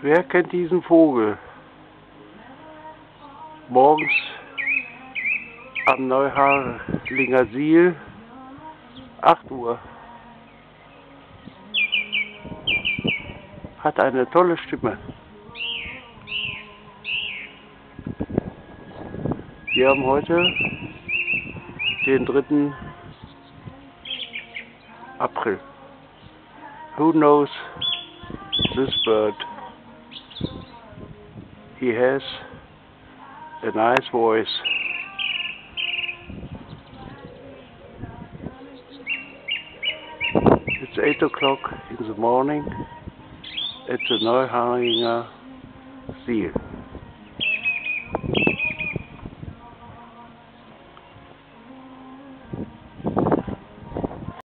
Wer kennt diesen Vogel? Morgens am Neuharlingersiel, 8 Uhr. Hat eine tolle Stimme. Wir haben heute den 3. April. Who knows this bird? He has a nice voice. It's 8 o'clock in the morning at the Neuharlingersiel.